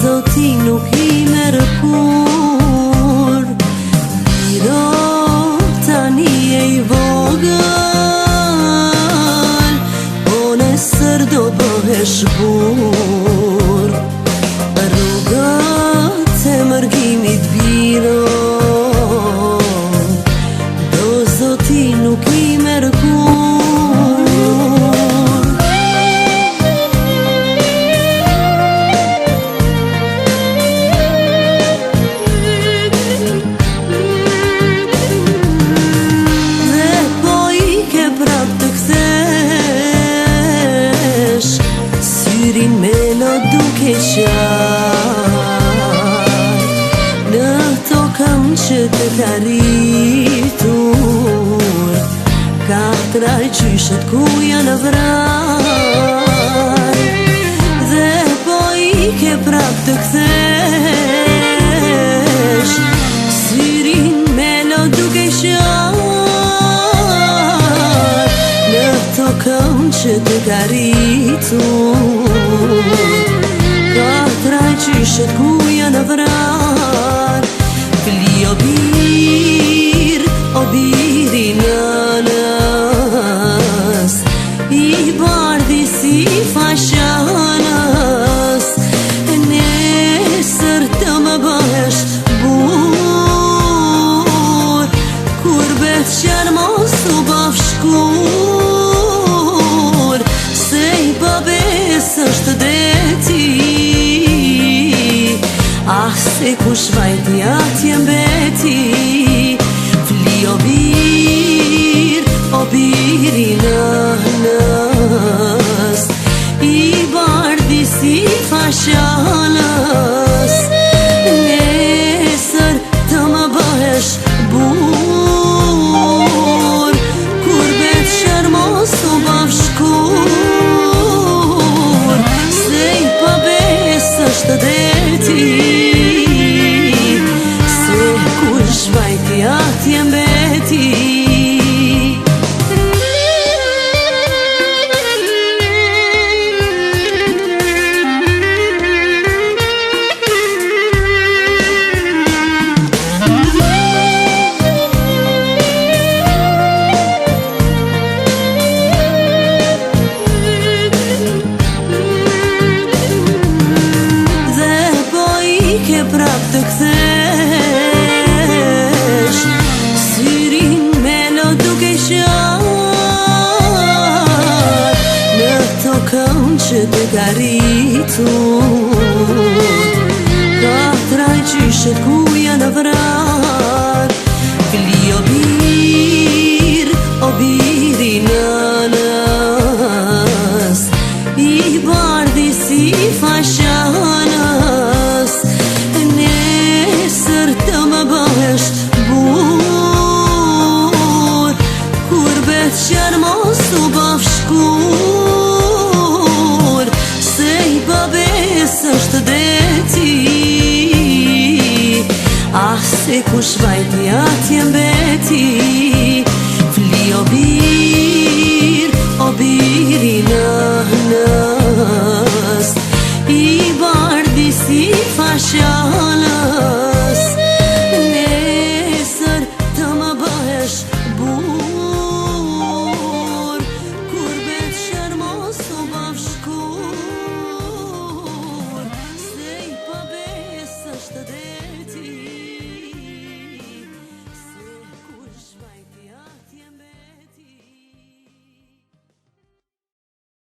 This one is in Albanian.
Zoti nuk I merë kur. Biro tani e I vogël, po nesër do bëhesh burr. Rrugët e mërgimit biro, do Zoti nuk I merë kur. Duke qaj në tokën që të karitur, katra gjyshet ku janë vraj, dhe po I ke prap të kthesh syrin me lo duke qaj në tokën që të karitur, katra gjyshet ku janë vrar. Fli o biri nënës, I bardhi si fashanës, nesër të më bëhesh burr, kur bet qenë mos u bafshkur, se I babes është deti. Ah, se kush vajti atje mbeti. Fli o biri nënës, I bardhi si fashanës, nesër të më bëhesh burr, kur bet shërmos u bafshkur, se I babes është deti. Vajti atje mbeti. Dhe po I ke prap të kthesh syrin me lo duke qaj në tokën që të karitur, katra gjyshet ku janë vrar. Fli o biri nënës, I bardhi si fashanës, nesër të më bëhesh burr, kur bet qenë mos u bafshkur, se I babes është deti. Ah, se kush vajti atje mbeti.